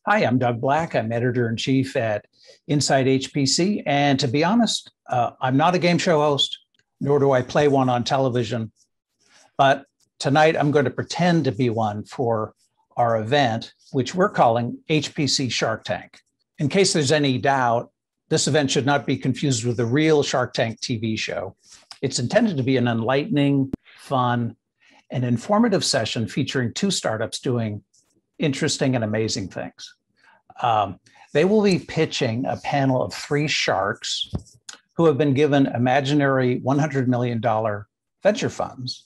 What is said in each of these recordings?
Hi, I'm Doug Black. I'm editor-in-chief at insideHPC. And to be honest, I'm not a game show host, nor do I play one on television. But tonight I'm going to pretend to be one for our event, which we're calling HPC Shark Tank. In case there's any doubt, this event should not be confused with the real Shark Tank TV show. It's intended to be an enlightening, fun, and informative session featuring two startups doing interesting and amazing things. They will be pitching a panel of three sharks who have been given imaginary $100 million venture funds.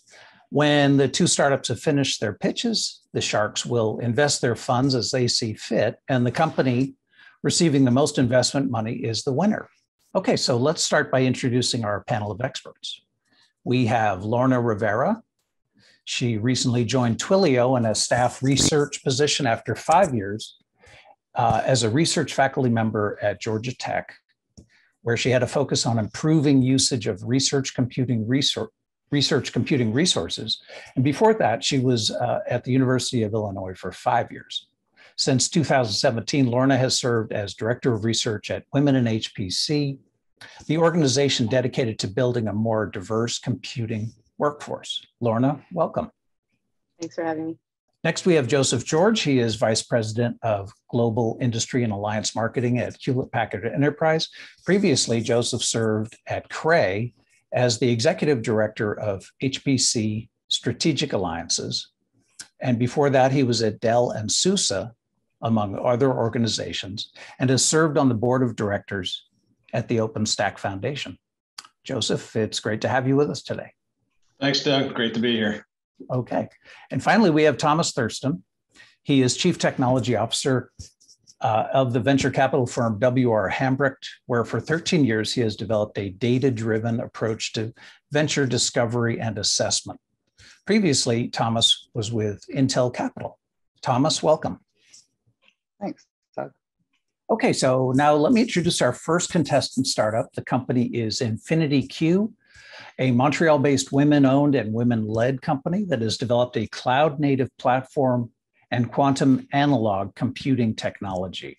When the two startups have finished their pitches, the sharks will invest their funds as they see fit, and the company receiving the most investment money is the winner. Okay, so let's start by introducing our panel of experts. We have Lorna Rivera. She recently joined Twilio in a staff research position after 5 years as a research faculty member at Georgia Tech, where she had a focus on improving usage of research computing resources. And before that, she was at the University of Illinois for 5 years. Since 2017, Lorna has served as Director of Research at Women in HPC, the organization dedicated to building a more diverse computing workforce. Lorna, welcome. Thanks for having me. Next, we have Joseph George. He is Vice President of Global Industry and Alliance Marketing at Hewlett-Packard Enterprise. Previously, Joseph served at Cray as the Executive Director of HPC Strategic Alliances. And before that, he was at Dell and SUSE, among other organizations, and has served on the board of directors at the OpenStack Foundation. Joseph, it's great to have you with us today. Thanks, Doug. Great to be here. Okay. And finally, we have Thomas Thurston. He is Chief Technology Officer of the venture capital firm W.R. Hambrecht, where for 13 years he has developed a data-driven approach to venture discovery and assessment. Previously, Thomas was with Intel Capital. Thomas, welcome. Thanks, Doug. Okay, so now let me introduce our first contestant startup. The company is InfinityQ, a Montreal-based women-owned and women-led company that has developed a cloud-native platform and quantum analog computing technology.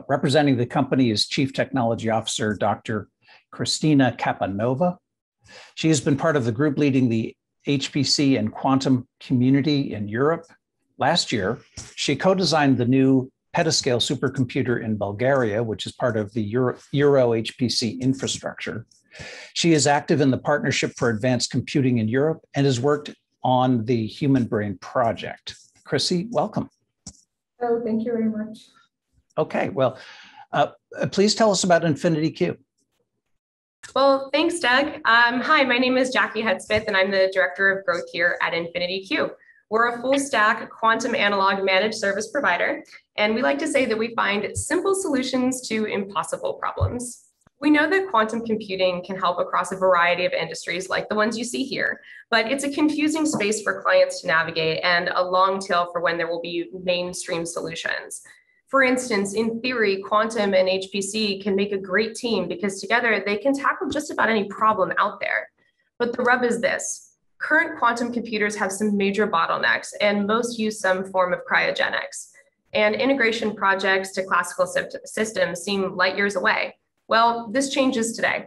Representing the company is Chief Technology Officer, Dr. Christina Capanova. She has been part of the group leading the HPC and quantum community in Europe. Last year, she co-designed the new petascale supercomputer in Bulgaria, which is part of the Euro HPC infrastructure. She is active in the Partnership for Advanced Computing in Europe and has worked on the Human Brain Project. Chrissy, welcome. Oh, thank you very much. Okay, well, please tell us about InfinityQ. Well, thanks, Doug. Hi, my name is Jackie Hedsmith, and I'm the Director of Growth here at InfinityQ. We're a full stack quantum analog managed service provider, and we like to say that we find simple solutions to impossible problems. We know that quantum computing can help across a variety of industries like the ones you see here, but it's a confusing space for clients to navigate and a long tail for when there will be mainstream solutions. For instance, in theory, quantum and HPC can make a great team because together they can tackle just about any problem out there. But the rub is this: current quantum computers have some major bottlenecks, and most use some form of cryogenics. And integration projects to classical systems seem light years away. Well, this changes today.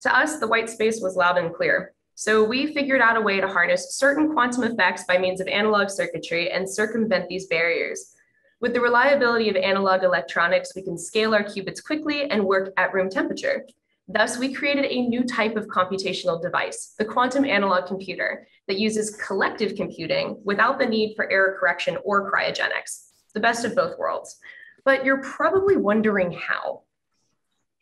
To us, the white space was loud and clear. So we figured out a way to harness certain quantum effects by means of analog circuitry and circumvent these barriers. With the reliability of analog electronics, we can scale our qubits quickly and work at room temperature. Thus, we created a new type of computational device, the quantum analog computer, that uses collective computing without the need for error correction or cryogenics, the best of both worlds. But you're probably wondering how.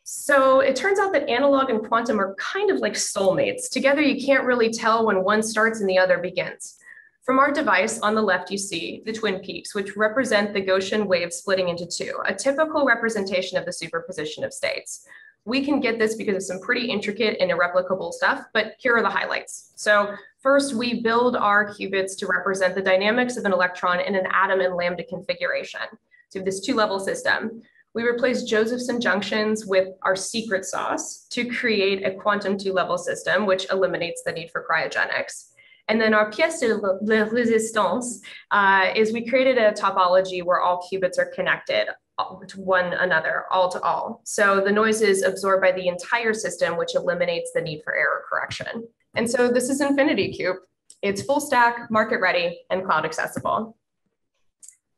So it turns out that analog and quantum are kind of like soulmates. Together, you can't really tell when one starts and the other begins. From our device on the left, you see the twin peaks, which represent the Gaussian wave splitting into two, a typical representation of the superposition of states. We can get this because of some pretty intricate and irreplicable stuff, but here are the highlights. So first, we build our qubits to represent the dynamics of an electron in an atom and lambda configuration. So this two-level system. We replace Josephson junctions with our secret sauce to create a quantum two-level system, which eliminates the need for cryogenics. And then our pièce de résistance is we created a topology where all qubits are connected to one another, all to all. So the noise is absorbed by the entire system, which eliminates the need for error correction. And so this is InfinityQ. It's full stack, market ready, and cloud accessible.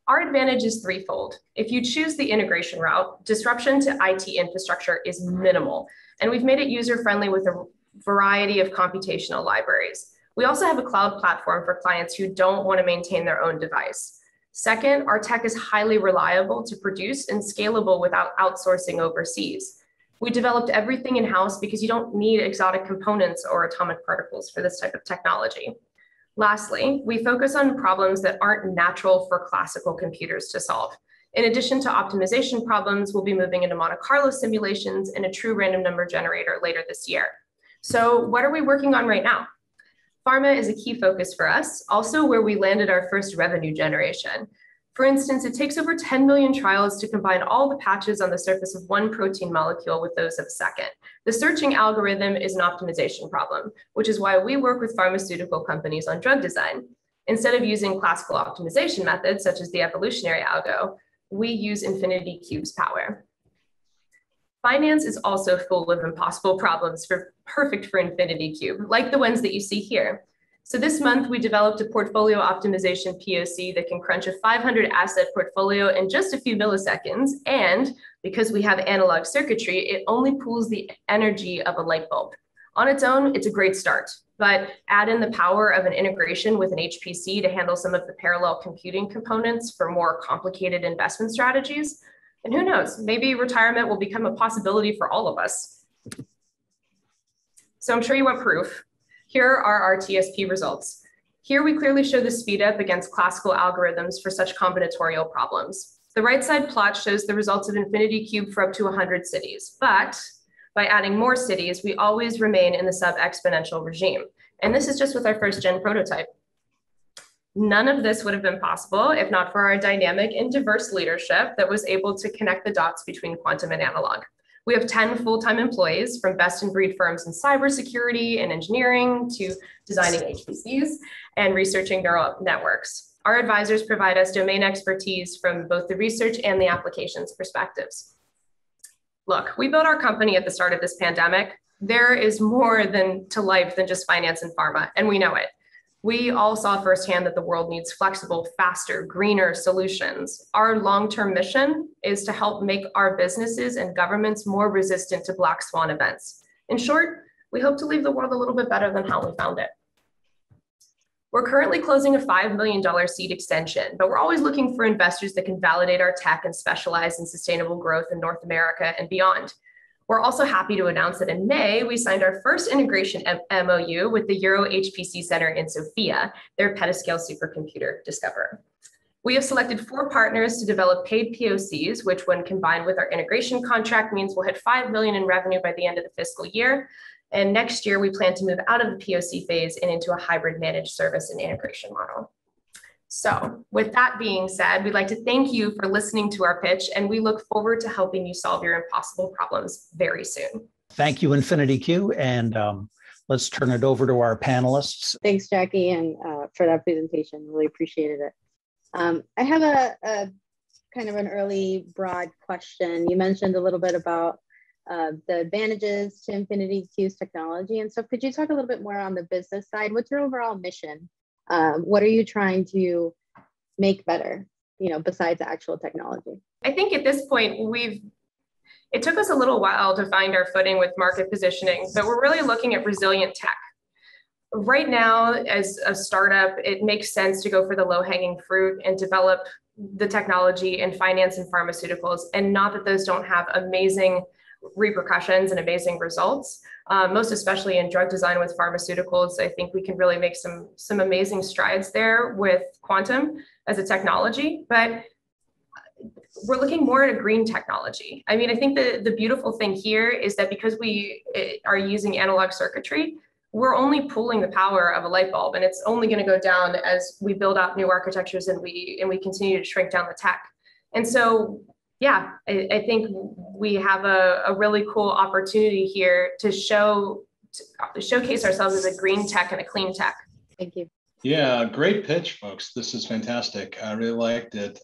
Our advantage is threefold. If you choose the integration route, disruption to IT infrastructure is minimal, and we've made it user-friendly with a variety of computational libraries. We also have a cloud platform for clients who don't want to maintain their own device. Second, our tech is highly reliable to produce and scalable without outsourcing overseas. We developed everything in-house because you don't need exotic components or atomic particles for this type of technology. Lastly, we focus on problems that aren't natural for classical computers to solve. In addition to optimization problems, we'll be moving into Monte Carlo simulations and a true random number generator later this year. So what are we working on right now? Pharma is a key focus for us, also where we landed our first revenue generation. For instance, it takes over 10 million trials to combine all the patches on the surface of one protein molecule with those of a second. The searching algorithm is an optimization problem, which is why we work with pharmaceutical companies on drug design. Instead of using classical optimization methods, such as the evolutionary algo, we use InfinityQ's power. Finance is also full of impossible problems perfect for InfinityQ, like the ones that you see here. So this month, we developed a portfolio optimization POC that can crunch a 500 asset portfolio in just a few milliseconds. And because we have analog circuitry, it only pools the energy of a light bulb. On its own, it's a great start, but add in the power of an integration with an HPC to handle some of the parallel computing components for more complicated investment strategies. And who knows, maybe retirement will become a possibility for all of us. So I'm sure you want proof. Here are our TSP results. Here we clearly show the speed up against classical algorithms for such combinatorial problems. The right side plot shows the results of InfinityQ for up to 100 cities, but by adding more cities, we always remain in the sub-exponential regime. And this is just with our first gen prototype. None of this would have been possible if not for our dynamic and diverse leadership that was able to connect the dots between quantum and analog. We have 10 full-time employees from best-in-breed firms in cybersecurity and engineering to designing HPCs and researching neural networks. Our advisors provide us domain expertise from both the research and the applications perspectives. Look, we built our company at the start of this pandemic. There is more to life than just finance and pharma, and we know it. We all saw firsthand that the world needs flexible, faster, greener solutions. Our long-term mission is to help make our businesses and governments more resistant to black swan events. In short, we hope to leave the world a little bit better than how we found it. We're currently closing a $5 million seed extension, but we're always looking for investors that can validate our tech and specialize in sustainable growth in North America and beyond. We're also happy to announce that in May, we signed our first integration MOU with the Euro HPC Center in Sofia, their petascale supercomputer discoverer. We have selected 4 partners to develop paid POCs, which when combined with our integration contract means we'll hit 5 million in revenue by the end of the fiscal year. And next year, we plan to move out of the POC phase and into a hybrid managed service and integration model. So with that being said, we'd like to thank you for listening to our pitch, and we look forward to helping you solve your impossible problems very soon. Thank you, InfinityQ, and let's turn it over to our panelists. Thanks, Jackie, and for that presentation. Really appreciated it. I have a kind of an early broad question. You mentioned a little bit about the advantages to InfinityQ's technology. And so could you talk a little bit more on the business side? What's your overall mission? What are you trying to make better, besides the actual technology? I think at this point, it took us a little while to find our footing with market positioning, but we're really looking at resilient tech. Right now, as a startup, it makes sense to go for the low-hanging fruit and develop the technology in finance and pharmaceuticals, and not that those don't have amazing repercussions and amazing results, most especially in drug design with pharmaceuticals. I think we can really make some amazing strides there with quantum as a technology, but we're looking more at a green technology. I mean, I think the beautiful thing here is that because we are using analog circuitry, we're only pulling the power of a light bulb, and it's only going to go down as we build out new architectures and we continue to shrink down the tech. And so, yeah, I think we have a really cool opportunity here to showcase ourselves as a green tech and a clean tech. Thank you. Yeah, great pitch, folks. This is fantastic. I really liked it.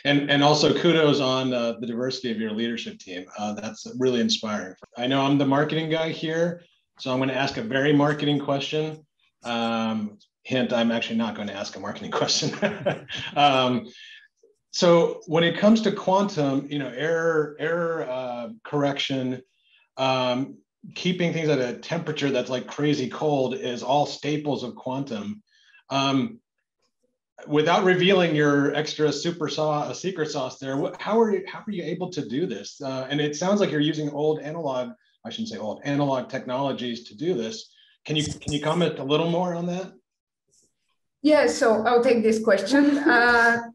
And also kudos on the diversity of your leadership team. That's really inspiring. I know I'm the marketing guy here, so I'm going to ask a very marketing question. Hint, I'm actually not going to ask a marketing question. So when it comes to quantum, error correction, keeping things at a temperature that's like crazy cold is all staples of quantum. Without revealing your extra secret sauce there, how are you able to do this? And it sounds like you're using analog technologies to do this. Can you comment a little more on that? Yeah, so I'll take this question.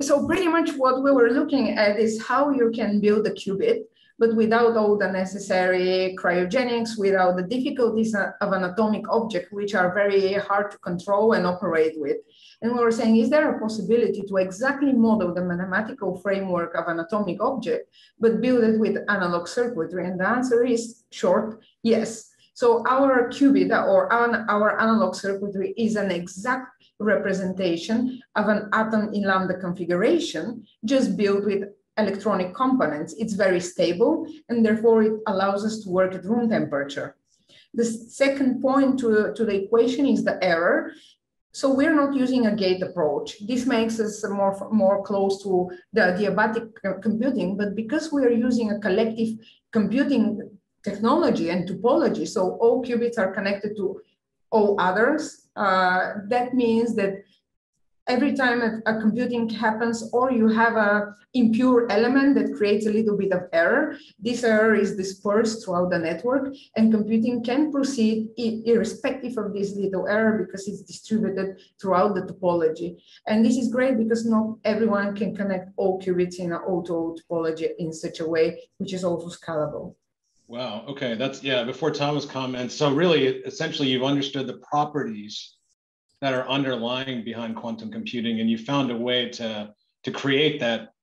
So pretty much what we were looking at is how you can build a qubit, but without all the necessary cryogenics, without the difficulties of an atomic object, which are very hard to control and operate with. And we were saying, is there a possibility to exactly model the mathematical framework of an atomic object, but build it with analog circuitry? And the answer is short, yes. So our qubit or our analog circuitry is an exact representation of an atom in lambda configuration, just built with electronic components. It's very stable, and therefore it allows us to work at room temperature. The second point to the equation is the error. So we're not using a gate approach. This makes us more close to the adiabatic computing, but because we are using a collective computing technology and topology, so all qubits are connected to all others, that means that every time a computing happens, or you have an impure element that creates a little bit of error, this error is dispersed throughout the network, and computing can proceed irrespective of this little error because it's distributed throughout the topology. And this is great because not everyone can connect all qubits in an auto topology in such a way, which is also scalable. Wow. Okay. Before Thomas comments, so really, essentially, you've understood the properties that are underlying behind quantum computing, and you found a way to create that.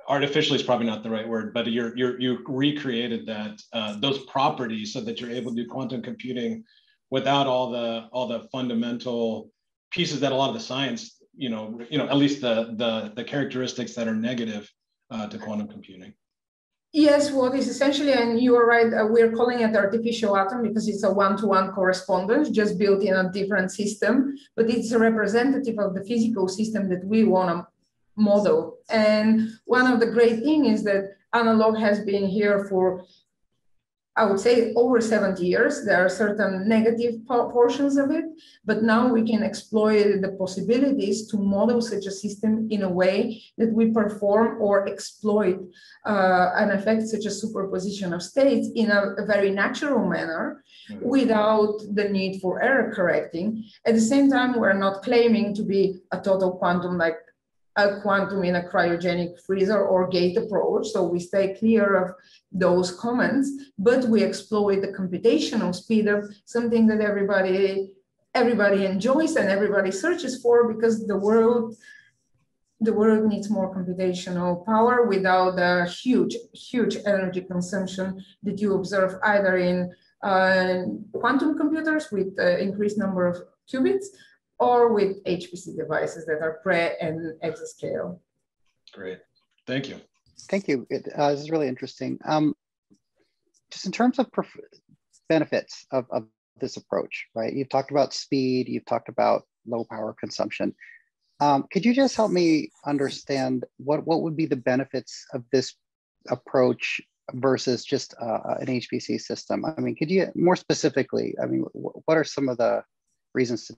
Artificially is probably not the right word, but you recreated that those properties so that you're able to do quantum computing without all the fundamental pieces that a lot of the science, at least the characteristics that are negative to quantum computing. Yes, what is essentially, and you are right, we're calling it artificial atom because it's a one-to-one correspondence just built in a different system, but it's a representative of the physical system that we want to model. And one of the great things is that analog has been here for, I would say, over 70 years. There are certain negative portions of it, but now we can exploit the possibilities to model such a system in a way that we perform or exploit an effect such as superposition of states in a very natural manner without the need for error correcting. At the same time, we're not claiming to be a total quantum like a quantum in a cryogenic freezer or gate approach. So we stay clear of those comments, but we exploit the computational speed of something that everybody enjoys and everybody searches for, because the world needs more computational power without the huge energy consumption that you observe either in quantum computers with increased number of qubits, or with HPC devices that are pre and exascale. Great, thank you. Thank you. This is really interesting. Just in terms of benefits of this approach, right? You've talked about speed, you've talked about low power consumption. Could you just help me understand what would be the benefits of this approach versus just an HPC system? I mean, could you more specifically, what are some of the reasons to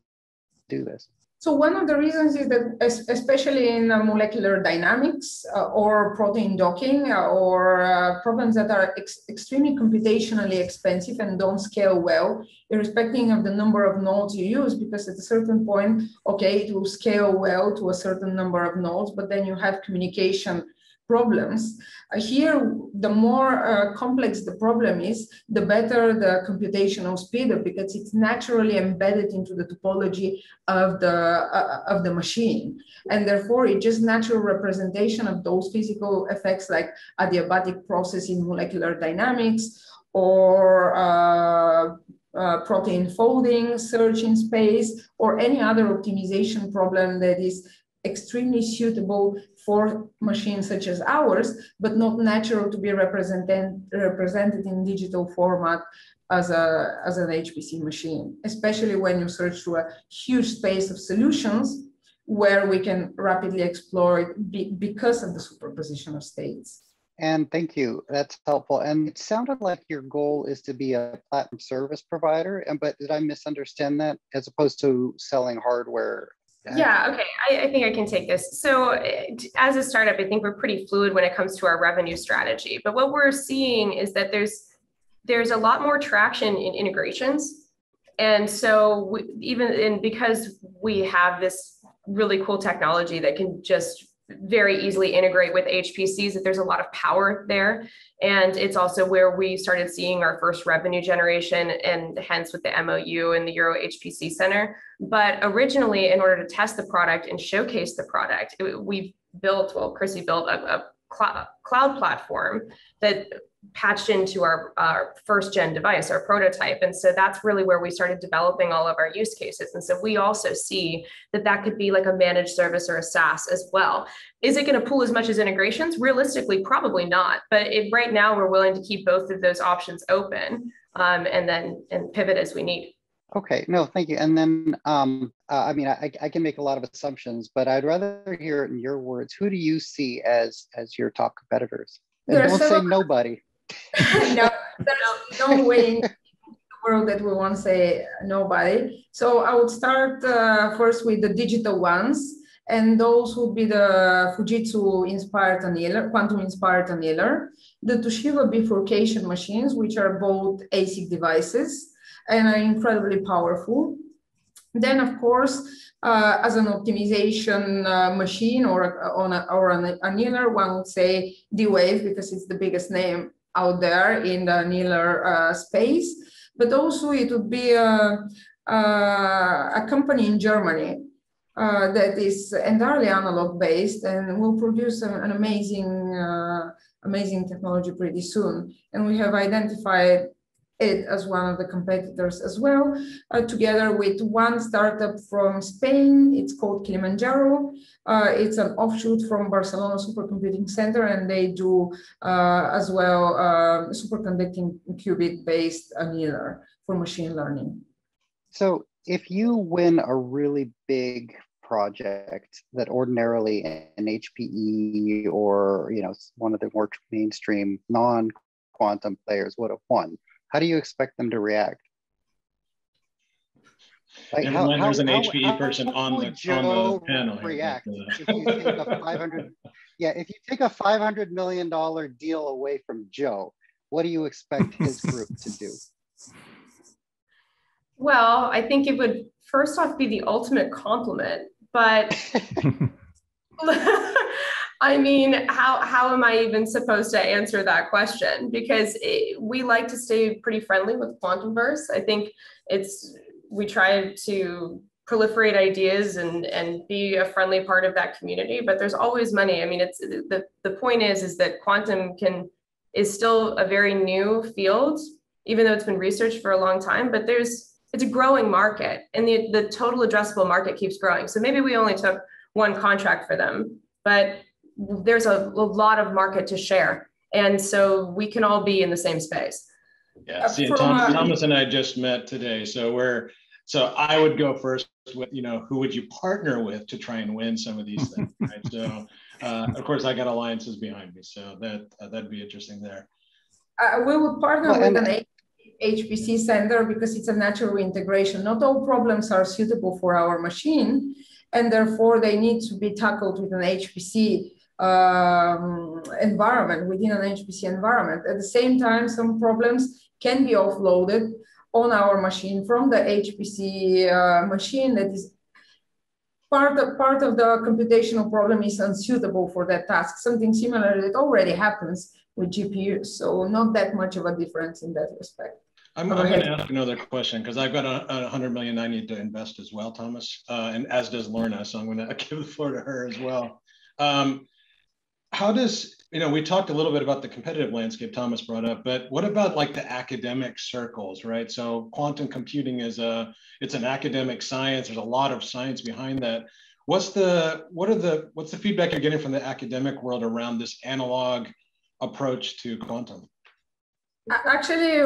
do this? So one of the reasons is that, especially in molecular dynamics or protein docking or problems that are extremely computationally expensive and don't scale well, irrespective of the number of nodes you use, because at a certain point, okay, it will scale well to a certain number of nodes, but then you have communication problems. Here, the more complex the problem is, the better the computational speed, because it's naturally embedded into the topology of the machine. And therefore, it's just natural representation of those physical effects like adiabatic process in molecular dynamics or protein folding, search in space, or any other optimization problem that is extremely suitable for machines such as ours, but not natural to be represented in digital format as an HPC machine, especially when you search through a huge space of solutions where we can rapidly explore it because of the superposition of states. And thank you, that's helpful. And it sounded like your goal is to be a platinum service provider, but did I misunderstand that, as opposed to selling hardware? Yeah, okay, I think I can take this. So as a startup, I think we're pretty fluid when it comes to our revenue strategy. But what we're seeing is that there's a lot more traction in integrations. And so because we have this really cool technology that can just very easily integrate with HPCs, that there's a lot of power there. And it's also where we started seeing our first revenue generation, and hence with the MOU and the Euro HPC Center. But originally, in order to test the product and showcase the product, Chrissy built a cloud platform that patched into our first gen device, our prototype. And so that's really where we started developing all of our use cases. And so we also see that could be like a managed service or a SaaS as well. Is it going to pull as much as integrations? Realistically, probably not. But right now we're willing to keep both of those options open and pivot as we need. Okay, no, thank you. And then, I mean, I can make a lot of assumptions, but I'd rather hear it in your words. Who do you see as your top competitors? And don't say nobody. No, there's no way in the world that we won't say nobody. So I would start first with the digital ones, and those would be the Fujitsu-inspired annealer, quantum-inspired annealer, the Toshiba bifurcation machines, which are both ASIC devices and are incredibly powerful. Then, of course, as an optimization machine or an annealer, one would say D-Wave, because it's the biggest name out there in the annealer space. But also it would be a company in Germany that is entirely analog based and will produce an amazing technology pretty soon. And we have identified it as one of the competitors as well, together with one startup from Spain. It's called Kilimanjaro. It's an offshoot from Barcelona Supercomputing Center, and they do as well superconducting qubit-based annealer for machine learning. So if you win a really big project that ordinarily an HPE or one of the more mainstream non-quantum players would have won, how do you expect them to react? Like there's an HPE person on the panel. React if you take a 500, if you take a $500 million deal away from Joe, what do you expect his group to do? Well, I think it would first off be the ultimate compliment, but I mean, how am I even supposed to answer that question? Because we like to stay pretty friendly with Quantumverse. I think we try to proliferate ideas and be a friendly part of that community, but there's always money. I mean, the point is that quantum is still a very new field, even though it's been researched for a long time, but it's a growing market, and the total addressable market keeps growing. So maybe we only took one contract for them, but there's a lot of market to share. And so we can all be in the same space. Yeah, see, Thomas and I just met today. So I would go first with, who would you partner with to try and win some of these things, right? So of course I got alliances behind me. So that'd be interesting there. We would partner with an HPC center because it's a natural integration. Not all problems are suitable for our machine, and therefore they need to be tackled with an HPC environment, within an HPC environment. At the same time, some problems can be offloaded on our machine from the HPC machine that is part of the computational problem is unsuitable for that task. Something similar that already happens with GPUs. So not that much of a difference in that respect. I'm going to ask another question because I've got $100 million I need to invest as well, Thomas, and as does Lorna. So I'm going to give the floor to her as well. how does, we talked a little bit about the competitive landscape Thomas brought up, but what about like the academic circles, right? So quantum computing it's an academic science. There's a lot of science behind that. What's the feedback you're getting from the academic world around this analog approach to quantum? Actually,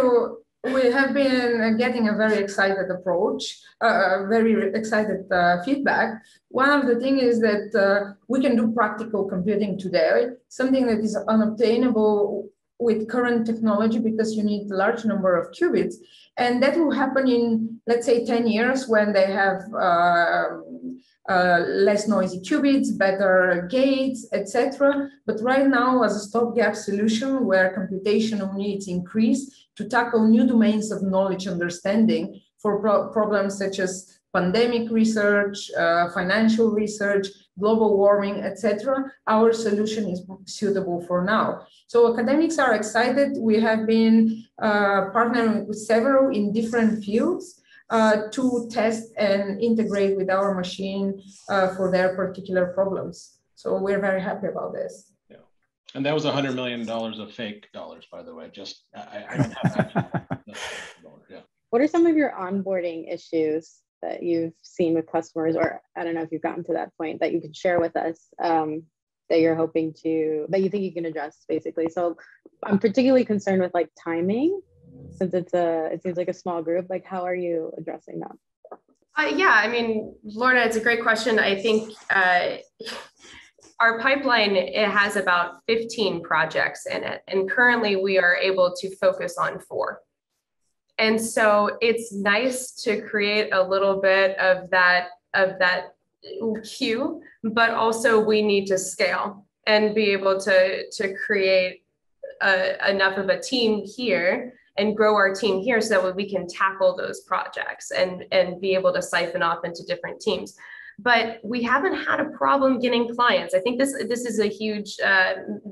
we have been getting a very excited approach, very excited feedback. One of the things is that we can do practical computing today, something that is unobtainable with current technology because you need a large number of qubits. And that will happen in, let's say, 10 years when they have less noisy qubits, better gates, etc. But right now, as a stopgap solution where computational needs increase to tackle new domains of knowledge understanding for problems such as pandemic research, financial research, global warming, etc., our solution is suitable for now. So academics are excited. We have been partnering with several in different fields to test and integrate with our machine for their particular problems. So we're very happy about this. Yeah, and that was $100 million of fake dollars, by the way. Just I don't have that. Yeah. What are some of your onboarding issues that you've seen with customers, or I don't know if you've gotten to that point that you can share with us that you're hoping to, that you think you can address, basically? So I'm particularly concerned with like timing, since it seems like a small group. Like, how are you addressing that? Yeah, I mean, Lorna, it's a great question. I think our pipeline, it has about 15 projects in it, and currently we are able to focus on 4. And so it's nice to create a little bit of that queue, but also we need to scale and be able to create enough of a team here and grow our team here so that we can tackle those projects and be able to siphon off into different teams. But we haven't had a problem getting clients. I think this is a huge,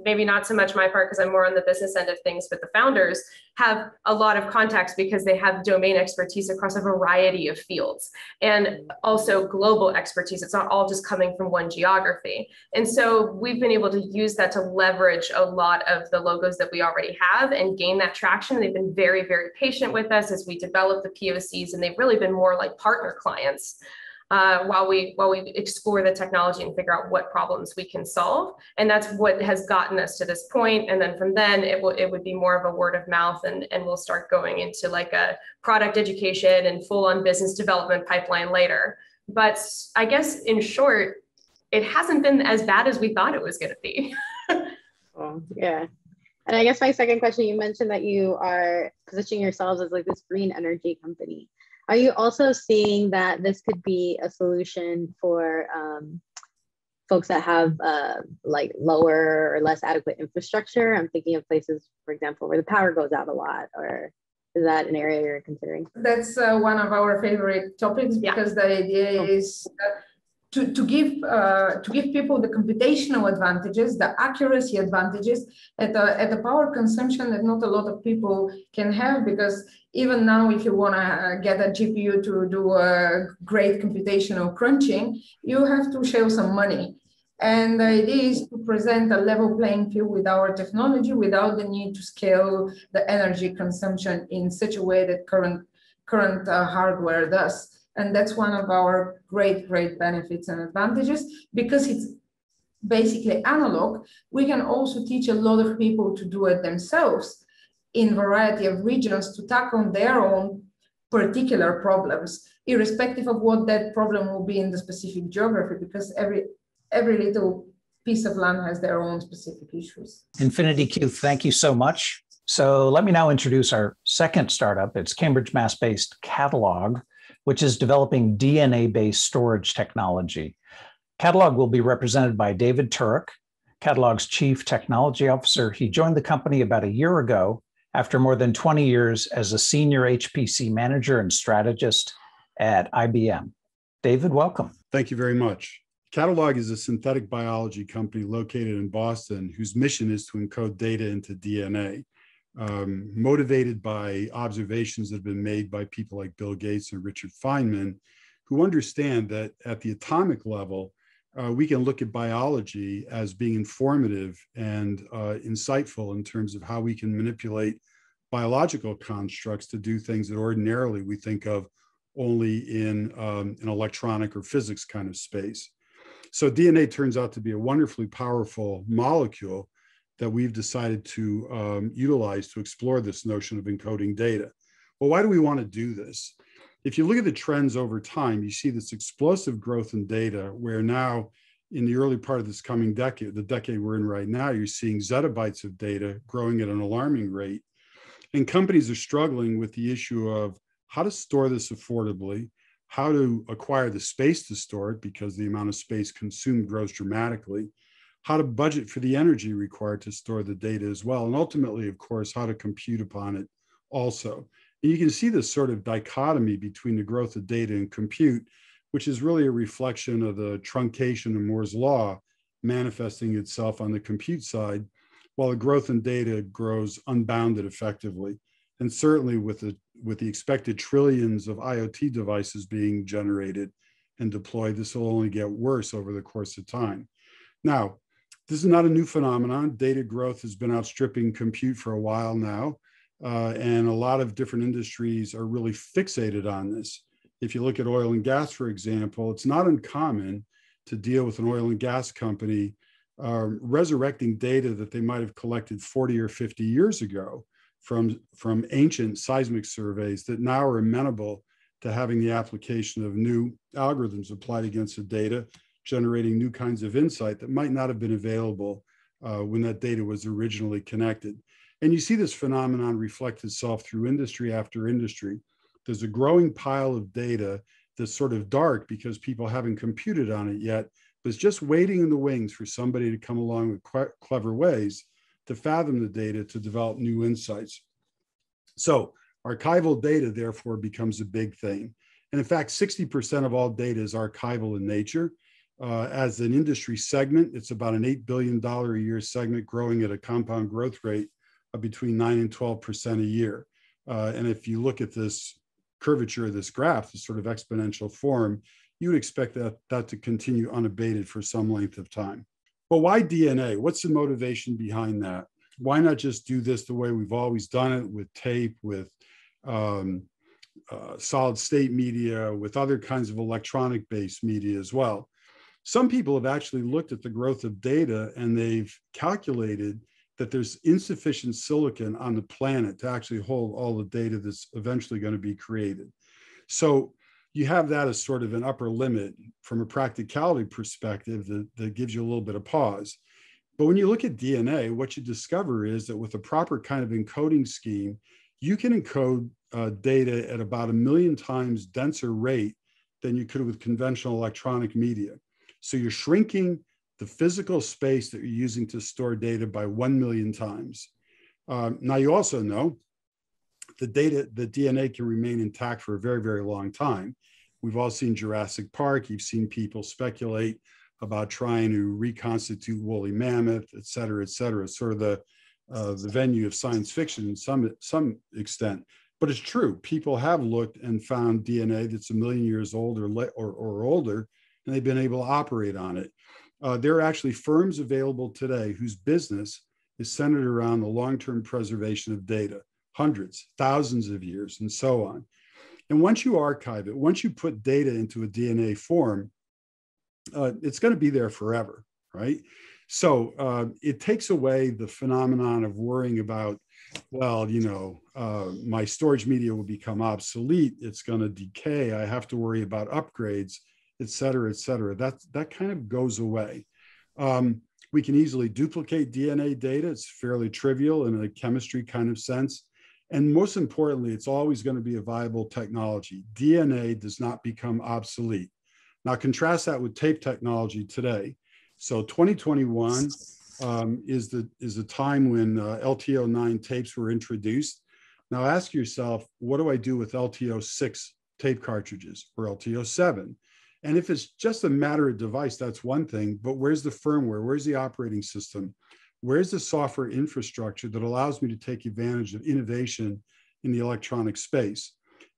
maybe not so much my part because I'm more on the business end of things, but the founders have a lot of contacts because they have domain expertise across a variety of fields and also global expertise. It's not all just coming from one geography. And so we've been able to use that to leverage a lot of the logos that we already have and gain that traction. They've been very, very patient with us as we develop the POCs, and they've really been more like partner clients. While we explore the technology and figure out what problems we can solve. And that's what has gotten us to this point. And then from then it would be more of a word of mouth, and we'll start going into like a product education and full on business development pipeline later. But I guess in short, it hasn't been as bad as we thought it was going to be. Well, yeah. And I guess my second question, you mentioned that you are positioning yourselves as like this green energy company. Are you also seeing that this could be a solution for folks that have like lower or less adequate infrastructure? I'm thinking of places, for example, where the power goes out a lot, or is that an area you're considering? That's one of our favorite topics, because the idea is to give people the computational advantages, the accuracy advantages at the power consumption that not a lot of people can have, because even now, if you want to get a GPU to do a great computational crunching, you have to shell some money. And the idea is to present a level playing field with our technology without the need to scale the energy consumption in such a way that current hardware does. And that's one of our great benefits and advantages. Because it's basically analog, we can also teach a lot of people to do it themselves in variety of regions to tackle their own particular problems, irrespective of what that problem will be in the specific geography, because every little piece of land has their own specific issues. InfinityQ, thank you so much. So let me now introduce our second startup. It's Cambridge, Mass-based Catalog, which is developing DNA-based storage technology. Catalog will be represented by David Turek, Catalog's Chief Technology Officer. He joined the company about a year ago after more than 20 years as a senior HPC manager and strategist at IBM. David, welcome. Thank you very much. Catalog is a synthetic biology company located in Boston whose mission is to encode data into DNA, motivated by observations that have been made by people like Bill Gates and Richard Feynman, who understand that at the atomic level, we can look at biology as being informative and insightful in terms of how we can manipulate biological constructs to do things that ordinarily we think of only in an electronic or physics kind of space. So DNA turns out to be a wonderfully powerful molecule that we've decided to utilize to explore this notion of encoding data. Well, why do we want to do this? If you look at the trends over time, you see this explosive growth in data where now in the early part of this coming decade, the decade we're in right now, you're seeing zettabytes of data growing at an alarming rate. And companies are struggling with the issue of how to store this affordably, how to acquire the space to store it because the amount of space consumed grows dramatically, how to budget for the energy required to store the data as well, and ultimately, of course, how to compute upon it also. And you can see this sort of dichotomy between the growth of data and compute, which is really a reflection of the truncation of Moore's law manifesting itself on the compute side, while the growth in data grows unbounded effectively. And certainly with the expected trillions of IoT devices being generated and deployed, this will only get worse over the course of time. Now, this is not a new phenomenon. Data growth has been outstripping compute for a while now. And a lot of different industries are really fixated on this. If you look at oil and gas, for example, it's not uncommon to deal with an oil and gas company resurrecting data that they might have collected 40 or 50 years ago from ancient seismic surveys that now are amenable to having the application of new algorithms applied against the data, generating new kinds of insight that might not have been available when that data was originally connected. And you see this phenomenon reflect itself through industry after industry. There's a growing pile of data that's sort of dark because people haven't computed on it yet, but it's just waiting in the wings for somebody to come along with clever ways to fathom the data to develop new insights. So archival data, therefore, becomes a big thing. And in fact, 60% of all data is archival in nature. As an industry segment, it's about an $8 billion a year segment growing at a compound growth rate of between 9 and 12% a year. And if you look at this curvature of this graph, this sort of exponential form, you would expect that to continue unabated for some length of time. But why DNA? What's the motivation behind that? Why not just do this the way we've always done it with tape, with solid state media, with other kinds of electronic-based media as well? Some people have actually looked at the growth of data and they've calculated that there's insufficient silicon on the planet to actually hold all the data that's eventually going to be created. So you have that as sort of an upper limit from a practicality perspective that gives you a little bit of pause. But when you look at DNA, what you discover is that with a proper kind of encoding scheme, you can encode data at about 1 million times denser rate than you could with conventional electronic media. So you're shrinking the physical space that you're using to store data by 1 million times. Now you also know the DNA can remain intact for a very, very long time. We've all seen Jurassic Park. You've seen people speculate about trying to reconstitute woolly mammoth, et cetera, sort of the venue of science fiction in some extent. But it's true. People have looked and found DNA that's 1 million years old or older, and they've been able to operate on it. There are actually firms available today whose business is centered around the long-term preservation of data, hundreds, thousands of years, and so on. And once you archive it, once you put data into a DNA form, it's going to be there forever, right? So it takes away the phenomenon of worrying about, well, my storage media will become obsolete. It's going to decay. I have to worry about upgrades, et cetera, et cetera. That kind of goes away. We can easily duplicate DNA data. It's fairly trivial in a chemistry kind of sense. And most importantly, it's always going to be a viable technology. DNA does not become obsolete. Now contrast that with tape technology today. So 2021 is the time when LTO9 tapes were introduced. Now ask yourself, what do I do with LTO6 tape cartridges or LTO7? And if it's just a matter of device, that's one thing, but where's the firmware? Where's the operating system? Where's the software infrastructure that allows me to take advantage of innovation in the electronic space?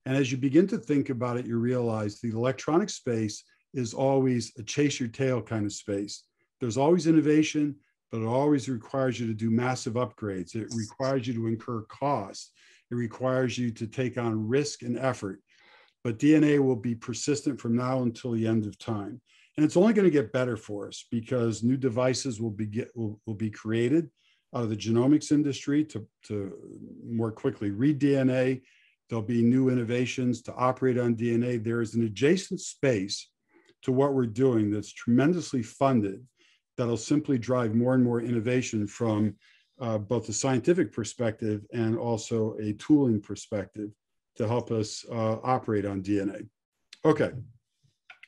And as you begin to think about it, you realize the electronic space is always a chase your tail kind of space. There's always innovation, but it always requires you to do massive upgrades. It requires you to incur costs. It requires you to take on risk and effort. But DNA will be persistent from now until the end of time. And it's only going to get better for us because new devices will be created out of the genomics industry to more quickly read DNA. There'll be new innovations to operate on DNA. There is an adjacent space to what we're doing that's tremendously funded that'll simply drive more and more innovation from both a scientific perspective and also a tooling perspective to help us operate on DNA. Okay,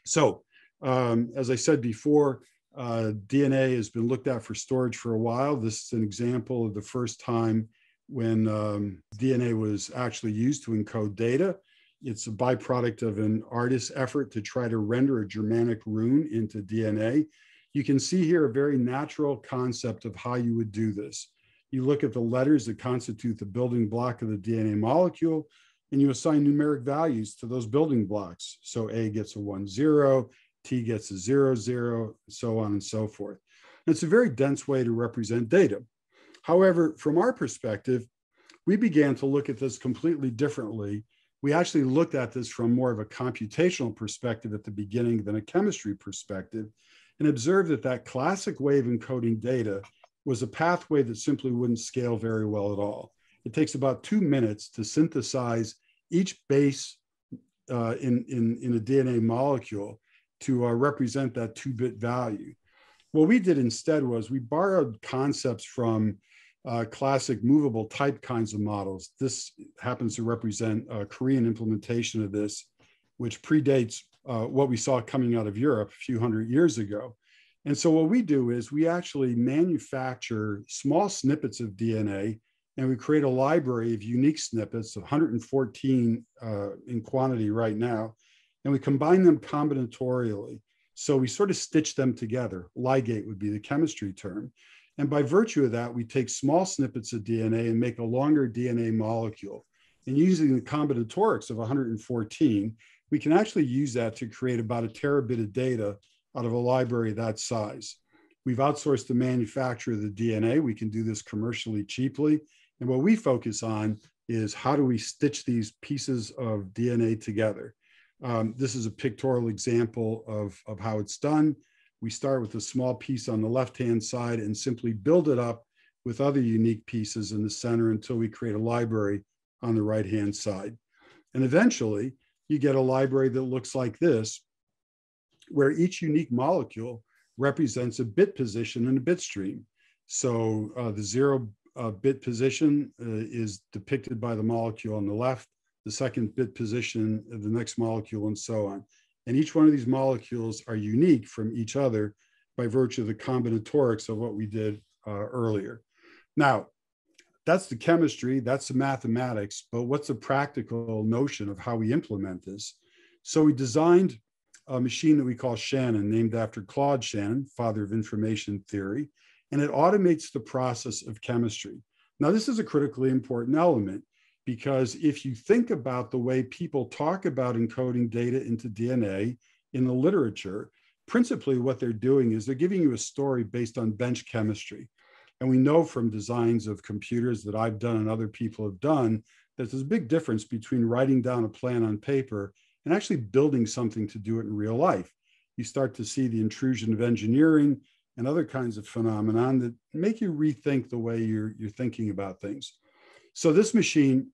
so as I said before, DNA has been looked at for storage for a while. This is an example of the first time when DNA was actually used to encode data. It's a byproduct of an artist's effort to try to render a Germanic rune into DNA. You can see here a very natural concept of how you would do this. You look at the letters that constitute the building block of the DNA molecule, and you assign numeric values to those building blocks. So A gets a 1, 0, T gets a 0, 0, so on and so forth. And it's a very dense way to represent data. However, from our perspective, we began to look at this completely differently. We actually looked at this from more of a computational perspective at the beginning than a chemistry perspective, and observed that that classic way of encoding data was a pathway that simply wouldn't scale very well at all. It takes about 2 minutes to synthesize each base in a DNA molecule to represent that 2-bit value. What we did instead was we borrowed concepts from classic movable type kinds of models. This happens to represent a Korean implementation of this, which predates what we saw coming out of Europe a few hundred years ago. And so what we do is we actually manufacture small snippets of DNA, and we create a library of unique snippets, 114 in quantity right now, and we combine them combinatorially. So we sort of stitch them together. Ligate would be the chemistry term. And by virtue of that, we take small snippets of DNA and make a longer DNA molecule. And using the combinatorics of 114, we can actually use that to create about a terabit of data out of a library that size. We've outsourced the manufacture of the DNA. We can do this commercially cheaply. And what we focus on is how do we stitch these pieces of DNA together? This is a pictorial example of how it's done. We start with a small piece on the left-hand side and simply build it up with other unique pieces in the center until we create a library on the right-hand side. And eventually, you get a library that looks like this, where each unique molecule represents a bit position in a bit stream. So the 0 bit position is depicted by the molecule on the left, the second bit position of the next molecule, and so on. And each one of these molecules are unique from each other by virtue of the combinatorics of what we did earlier. Now, that's the chemistry, that's the mathematics, but what's the practical notion of how we implement this? So we designed a machine that we call Shannon, named after Claude Shannon, father of information theory, and it automates the process of chemistry. Now, this is a critically important element because if you think about the way people talk about encoding data into DNA in the literature, principally what they're doing is they're giving you a story based on bench chemistry. And we know from designs of computers that I've done and other people have done that there's a big difference between writing down a plan on paper and actually building something to do it in real life. You start to see the intrusion of engineering and other kinds of phenomenon that make you rethink the way you're thinking about things. So this machine,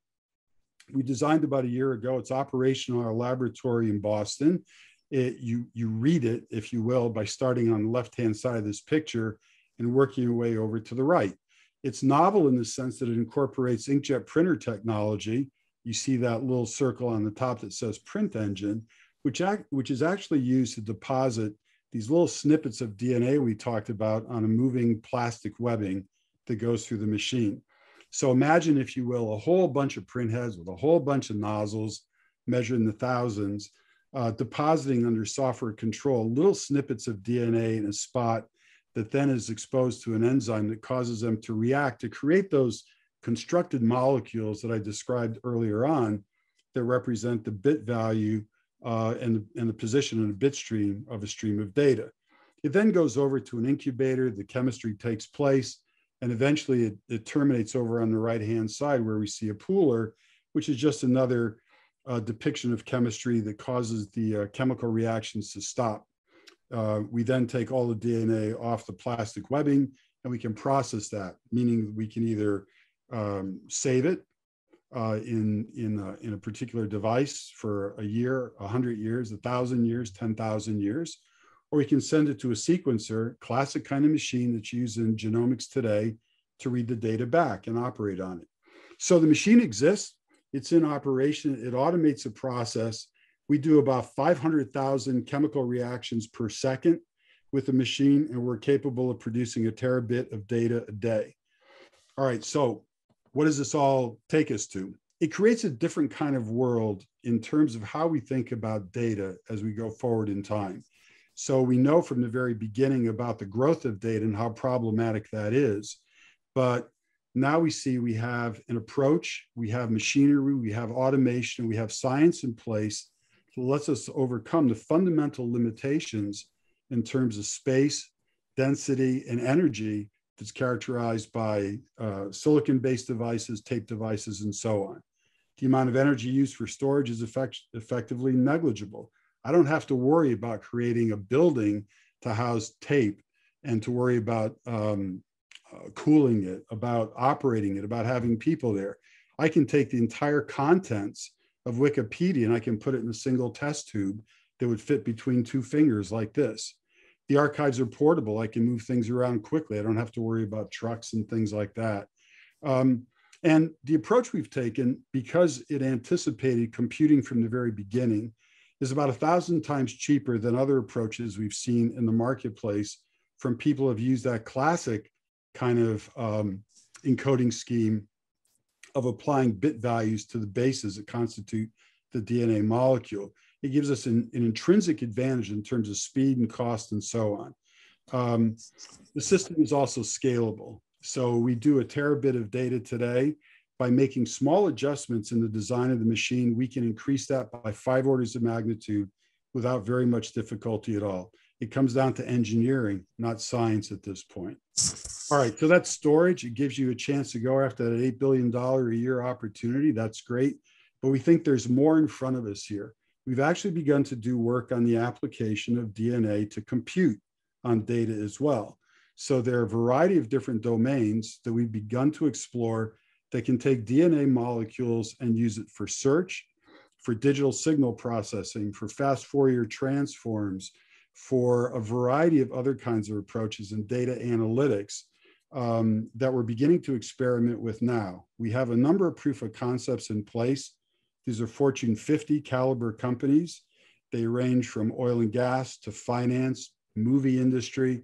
we designed about a year ago. It's operational in our laboratory in Boston. You read it, if you will, by starting on the left-hand side of this picture and working your way over to the right. It's novel in the sense that it incorporates inkjet printer technology. You see that little circle on the top that says print engine, which is actually used to deposit these little snippets of DNA we talked about on a moving plastic webbing that goes through the machine. So imagine, if you will, a whole bunch of print heads with a whole bunch of nozzles measured in the thousands, depositing under software control little snippets of DNA in a spot that then is exposed to an enzyme that causes them to react to create those constructed molecules that I described earlier on that represent the bit value and the position in a bit stream of a stream of data. It then goes over to an incubator, the chemistry takes place, and eventually it terminates over on the right-hand side where we see a pooler, which is just another depiction of chemistry that causes the chemical reactions to stop. We then take all the DNA off the plastic webbing and we can process that, meaning we can either save it in a particular device for a year, 100 years, 1,000 years, 10,000 years, or we can send it to a sequencer, classic kind of machine that's used in genomics today, to read the data back and operate on it. So the machine exists, it's in operation, it automates a process. We do about 500,000 chemical reactions per second with the machine, and we're capable of producing a terabit of data a day. All right, so what does this all take us to? It creates a different kind of world in terms of how we think about data as we go forward in time. So we know from the very beginning about the growth of data and how problematic that is. But now we see we have an approach, we have machinery, we have automation, we have science in place that lets us overcome the fundamental limitations in terms of space, density, and energy that's characterized by silicon-based devices, tape devices, and so on. The amount of energy used for storage is effectively negligible. I don't have to worry about creating a building to house tape and to worry about cooling it, about operating it, about having people there. I can take the entire contents of Wikipedia and I can put it in a single test tube that would fit between two fingers like this. The archives are portable. I can move things around quickly. I don't have to worry about trucks and things like that. And the approach we've taken, because it anticipated computing from the very beginning, is about 1,000 times cheaper than other approaches we've seen in the marketplace from people who have used that classic kind of encoding scheme of applying bit values to the bases that constitute the DNA molecule. It gives us an intrinsic advantage in terms of speed and cost and so on. The system is also scalable. So we do a terabit of data today. By making small adjustments in the design of the machine, we can increase that by 5 orders of magnitude without very much difficulty at all. It comes down to engineering, not science at this point. All right, so that's storage. It gives you a chance to go after that $8 billion a year opportunity. That's great, but we think there's more in front of us here. We've actually begun to do work on the application of DNA to compute on data as well. So there are a variety of different domains that we've begun to explore that can take DNA molecules and use it for search, for digital signal processing, for fast Fourier transforms, for a variety of other kinds of approaches in data analytics that we're beginning to experiment with now. We have a number of proof of concepts in place. These are Fortune 50 caliber companies. They range from oil and gas to finance, movie industry,